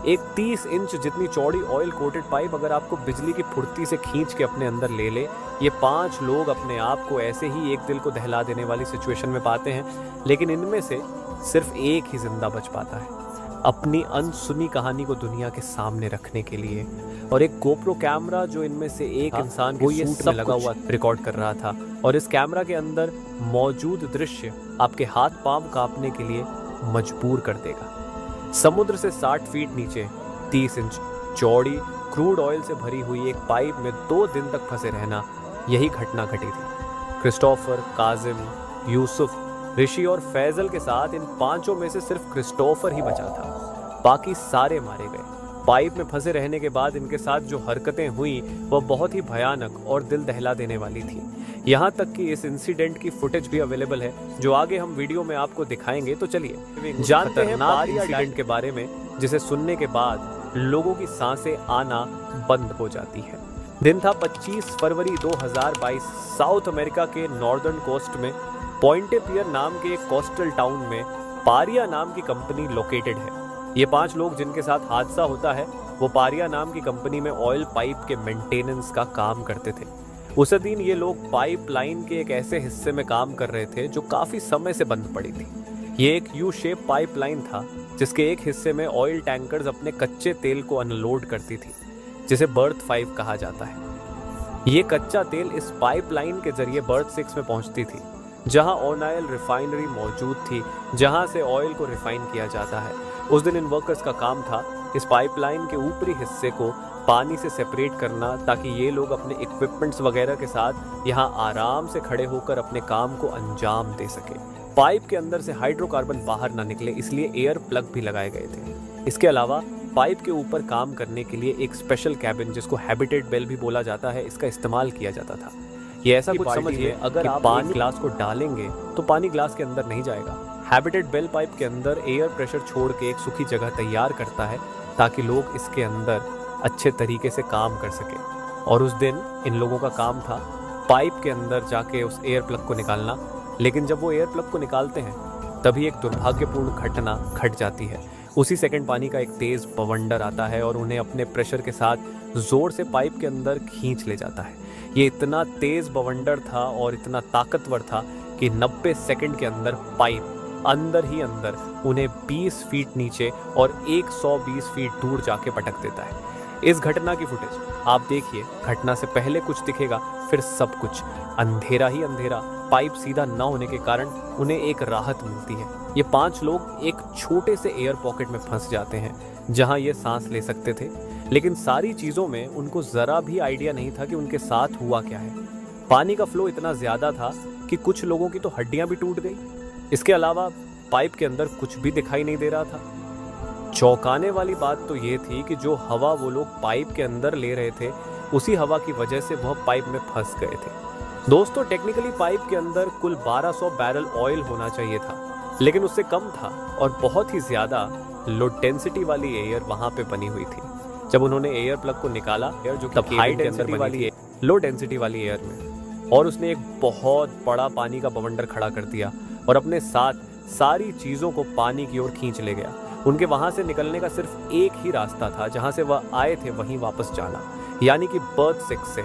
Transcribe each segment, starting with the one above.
एक 30 इंच जितनी चौड़ी ऑयल कोटेड पाइप अगर आपको बिजली की फुर्ती से खींच के अपने अंदर ले ले, ये 5 लोग अपने आप को ऐसे ही एक दिल को दहला देने वाली सिचुएशन में पाते हैं। लेकिन इनमें से सिर्फ एक ही जिंदा बच पाता है अपनी अनसुनी कहानी को दुनिया के सामने रखने के लिए। और एक गोप्रो कैमरा जो इनमें से एक इंसान को ये सूट में लगा हुआ रिकॉर्ड कर रहा था, और इस कैमरा के अंदर मौजूद दृश्य आपके हाथ पांव कांपने के लिए मजबूर कर देगा। समुद्र से 60 फीट नीचे 30 इंच चौड़ी क्रूड ऑयल से भरी हुई एक पाइप में 2 दिन तक फंसे रहना, यही घटना घटी थी। क्रिस्टोफर, काजिम, यूसुफ, ऋषि और फैजल के साथ इन 5 में से सिर्फ क्रिस्टोफर ही बचा था, बाकी सारे मारे गए। पाइप में फंसे रहने के बाद इनके साथ जो हरकतें हुई वह बहुत ही भयानक और दिल दहला देने वाली थी। यहाँ तक कि इस इंसिडेंट की फुटेज भी अवेलेबल है, जो आगे हम वीडियो में आपको दिखाएंगे। तो चलिए जानते हैं पारी इंसिडेंट के बारे में, जिसे सुनने के बाद लोगों की सांसें आना बंद हो जाती है। दिन था 25 फरवरी 2022। साउथ अमेरिका के नॉर्दर्न कोस्ट में पॉइंटे पियर नाम के एक कोस्टल टाउन में पारिया नाम की कंपनी लोकेटेड है। ये 5 लोग जिनके साथ हादसा होता है वो पारिया नाम की कंपनी में ऑयल पाइप के मेंटेनेंस का काम करते थे। उस दिन ये लोग पाइपलाइन के एक ऐसे हिस्से में काम कर रहे थे जो काफी समय से बंद पड़ी थी। ये एक यू शेप पाइपलाइन था जिसके एक हिस्से में ऑयल टैंकर्स अपने कच्चे तेल को अनलोड करती थी, जिसे बर्थ 5 कहा जाता है। ये कच्चा तेल इस पाइपलाइन के जरिए बर्थ 6 में पहुंचती थी, जहां ऑयल रिफाइनरी मौजूद थी, जहां से ऑयल को रिफाइन किया जाता है। उस दिन इन वर्कर्स का काम था इस पाइपलाइन के ऊपरी हिस्से को पानी से सेपरेट करना, ताकि ये लोग अपने इक्विपमेंट्स वगैरह के साथ यहाँ आराम से खड़े होकर अपने काम को अंजाम दे सके। पाइप के अंदर से हाइड्रोकार्बन बाहर ना निकले, इसलिए एयर प्लग भी लगाए गए थे। इसके अलावा पाइप के ऊपर काम करने के लिए एक स्पेशल कैबिन, जिसको हैबिटेट बेल भी बोला जाता है, इसका इस्तेमाल किया जाता था। ये ऐसा कुछ समझिए, अगर आप पानी ग्लास को डालेंगे तो पानी ग्लास के अंदर नहीं जाएगा। हैबिटेट बेल पाइप के अंदर एयर प्रेशर छोड़ के एक सूखी जगह तैयार करता है ताकि लोग इसके अंदर अच्छे तरीके से काम कर सके। और उस दिन इन लोगों का काम था पाइप के अंदर जाके उस एयर प्लग को निकालना। लेकिन जब वो एयर प्लग को निकालते हैं तभी एक दुर्भाग्यपूर्ण घटना घट जाती है। उसी सेकंड पानी का एक तेज बवंडर आता है और उन्हें अपने प्रेशर के साथ जोर से पाइप के अंदर खींच ले जाता है। ये इतना तेज बवंडर था और इतना ताकतवर था कि 90 सेकंड के अंदर पाइप अंदर ही अंदर उन्हें 20 फीट नीचे और 120 फीट दूर जाके पटक देता है। इस घटना की फुटेज आप देखिए। घटना से पहले कुछ दिखेगा, फिर सब कुछ अंधेरा ही अंधेरा। पाइप सीधा न होने के कारण उन्हें एक राहत मिलती है। ये 5 लोग एक छोटे से एयर पॉकेट में फंस जाते हैं जहां ये सांस ले सकते थे। लेकिन सारी चीजों में उनको जरा भी आइडिया नहीं था कि उनके साथ हुआ क्या है। पानी का फ्लो इतना ज्यादा था कि कुछ लोगों की तो हड्डियां भी टूट गई। इसके अलावा पाइप के अंदर कुछ भी दिखाई नहीं दे रहा था। चौंकाने वाली बात तो ये थी कि जो हवा वो लोग पाइप के अंदर ले रहे थे, उसी हवा की वजह से वह पाइप में फंस गए थे। दोस्तों, टेक्निकली पाइप के अंदर कुल 1200 बैरल ऑयल होना चाहिए था, लेकिन उससे कम था और बहुत ही ज्यादा लो डेंसिटी वाली एयर वहां पे बनी हुई थी। जब उन्होंने एयर प्लग को निकाला, एयर जो कि हाई डेंसिटी वाली लो डेंसिटी वाली एयर में, और उसने एक बहुत बड़ा पानी का बवंडर खड़ा कर दिया और अपने साथ सारी चीजों को पानी की ओर खींच ले गया। उनके वहां से निकलने का सिर्फ एक ही रास्ता था, जहां से वह आए थे वहीं वापस जाना, यानी कि बर्थ 6 से।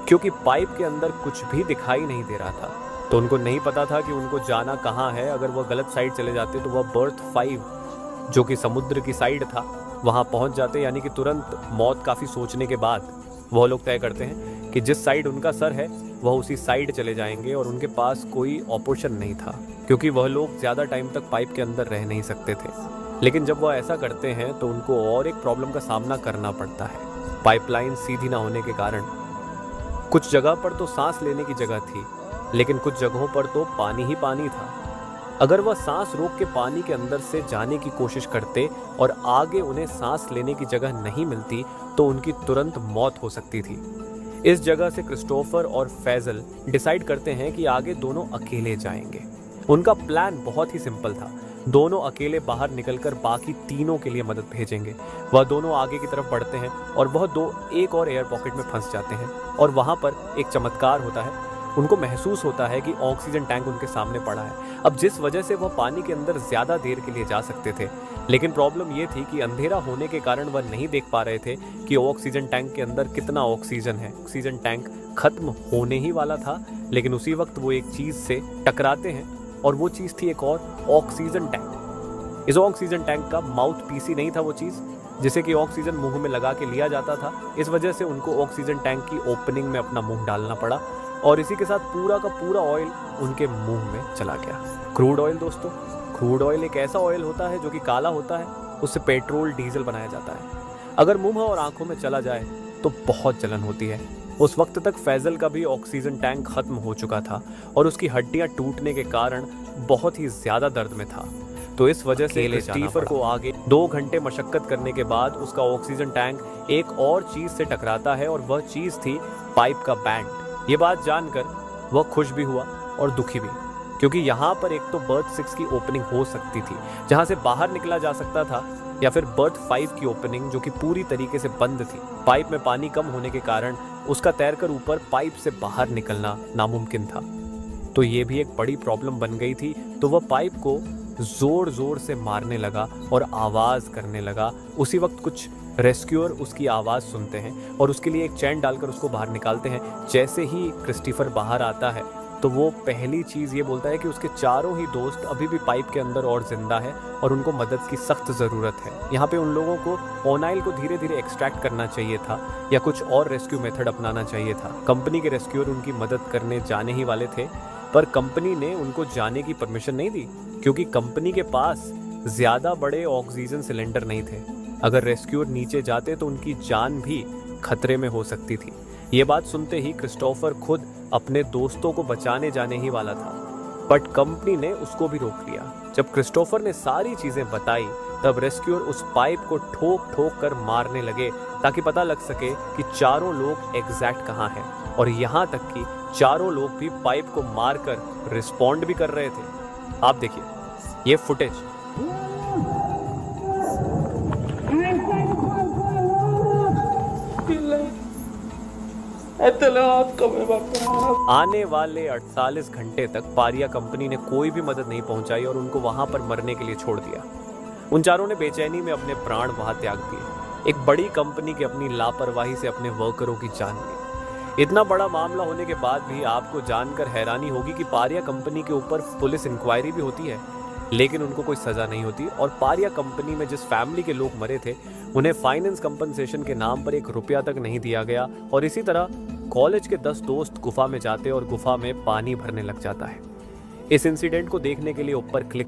क्योंकि पाइप के अंदर कुछ भी दिखाई नहीं दे रहा था, तो उनको नहीं पता था कि उनको जाना कहाँ है। अगर वह गलत साइड चले जाते तो वह बर्थ 5, जो कि समुद्र की साइड था, वहां पहुंच जाते। यानी कि तुरंत मौत। काफी सोचने के बाद वह लोग तय करते हैं कि जिस साइड उनका सर है वह उसी साइड चले जाएंगे, और उनके पास कोई ऑप्शन नहीं था क्योंकि वह लोग ज़्यादा टाइम तक पाइप के अंदर रह नहीं सकते थे। लेकिन जब वह ऐसा करते हैं तो उनको और एक प्रॉब्लम का सामना करना पड़ता है। पाइपलाइन सीधी ना होने के कारण कुछ जगह पर तो सांस लेने की जगह थी, लेकिन कुछ जगहों पर तो पानी ही पानी था। अगर वह सांस रोक के पानी के अंदर से जाने की कोशिश करते और आगे उन्हें सांस लेने की जगह नहीं मिलती तो उनकी तुरंत मौत हो सकती थी। इस जगह से क्रिस्टोफर और फैजल डिसाइड करते हैं कि आगे दोनों अकेले जाएंगे। उनका प्लान बहुत ही सिंपल था। दोनों अकेले बाहर निकलकर बाकी तीनों के लिए मदद भेजेंगे। वह दोनों आगे की तरफ बढ़ते हैं और वह दो एक और एयर पॉकेट में फंस जाते हैं, और वहां पर एक चमत्कार होता है। उनको महसूस होता है कि ऑक्सीजन टैंक उनके सामने पड़ा है। अब जिस वजह से वह पानी के अंदर ज्यादा देर के लिए जा सकते थे, लेकिन प्रॉब्लम ये थी कि अंधेरा होने के कारण वह नहीं देख पा रहे थे कि ऑक्सीजन टैंक के अंदर कितना ऑक्सीजन है। ऑक्सीजन टैंक खत्म होने ही वाला था, लेकिन उसी वक्त वो एक चीज से टकराते हैं और वो चीज थी एक और ऑक्सीजन टैंक। इस ऑक्सीजन टैंक का माउथ पीस ही नहीं था वो चीज जिसे कि ऑक्सीजन मुंह में लगा के लिया जाता था। इस वजह से उनको ऑक्सीजन टैंक की ओपनिंग में अपना मुंह डालना पड़ा और इसी के साथ पूरा का पूरा ऑयल उनके मुंह में चला गया। क्रूड ऑयल दोस्तों, क्रूड ऑयल एक ऐसा ऑयल होता है जो कि काला होता है, उससे पेट्रोल डीजल बनाया जाता है। अगर मुंह और आंखों में चला जाए तो बहुत जलन होती है। उस वक्त तक फैजल का भी ऑक्सीजन टैंक खत्म हो चुका था और उसकी हड्डियां टूटने के कारण बहुत ही ज्यादा दर्द में था। तो इस वजह से क्रिस्टोफर को आगे 2 घंटे मशक्कत करने के बाद उसका ऑक्सीजन टैंक एक और चीज से टकराता है और वह चीज थी पाइप का बैंड। ये बात जानकर वह खुश भी हुआ और दुखी भी, क्योंकि यहाँ पर एक तो बर्थ 6 की ओपनिंग हो सकती थी जहाँ से बाहर निकला जा सकता था, या फिर बर्थ 5 की ओपनिंग जो कि पूरी तरीके से बंद थी। पाइप में पानी कम होने के कारण उसका तैरकर ऊपर पाइप से बाहर निकलना नामुमकिन था। तो ये भी एक बड़ी प्रॉब्लम बन गई थी। तो वह पाइप को जोर जोर से मारने लगा और आवाज करने लगा। उसी वक्त कुछ रेस्क्यूअर उसकी आवाज सुनते हैं और उसके लिए एक चैन डालकर उसको बाहर निकालते हैं। जैसे ही क्रिस्टोफर बाहर आता है तो वो पहली चीज ये बोलता है कि उसके चारों ही दोस्त अभी भी पाइप के अंदर और जिंदा है और उनको मदद की सख्त जरूरत है। यहाँ पे उन लोगों को ओनाइल को धीरे धीरे एक्सट्रैक्ट करना चाहिए था या कुछ और रेस्क्यू मेथड अपनाना चाहिए था। कंपनी के रेस्क्यूअर उनकी मदद करने जाने ही वाले थे, पर कंपनी ने उनको जाने की परमिशन नहीं दी क्योंकि कंपनी के पास ज्यादा बड़े ऑक्सीजन सिलेंडर नहीं थे। अगर रेस्क्यूअर नीचे जाते तो उनकी जान भी खतरे में हो सकती थी। ये बात सुनते ही क्रिस्टोफर खुद अपने दोस्तों को बचाने जाने ही वाला था, बट कंपनी ने उसको भी रोक लिया। जब क्रिस्टोफर ने सारी चीजें बताई तब रेस्क्यूअर उस पाइप को ठोक ठोक कर मारने लगे ताकि पता लग सके कि चारों लोग एग्जैक्ट कहाँ हैं, और यहाँ तक कि चारों लोग भी पाइप को मारकर रिस्पॉन्ड भी कर रहे थे। आप देखिए ये फुटेज। आने वाले 48 घंटे तक पारिया कंपनी ने कोई भी मदद नहीं पहुंचाई और उनको वहां पर मरने के लिए छोड़ दिया। उन चारों ने बेचैनी में अपने प्राण वहां त्याग दिए। एक बड़ी कंपनी के अपनी लापरवाही से अपने वर्करों की जान ली। इतना बड़ा मामला होने के बाद भी आपको जानकर हैरानी होगी कि पारिया कंपनी के ऊपर पुलिस इंक्वायरी भी होती है, लेकिन उनको कोई सजा नहीं होती। और पारिया कंपनी में जिस फैमिली के लोग मरे थे उन्हें फाइनेंस कंपनसेशन के नाम पर 1 रुपया तक नहीं दिया गया। और इसी तरह कॉलेज के 10 दोस्त गुफा में जाते और गुफा में पानी भरने लग जाता है। इस इंसिडेंट को देखने के लिए ऊपर क्लिक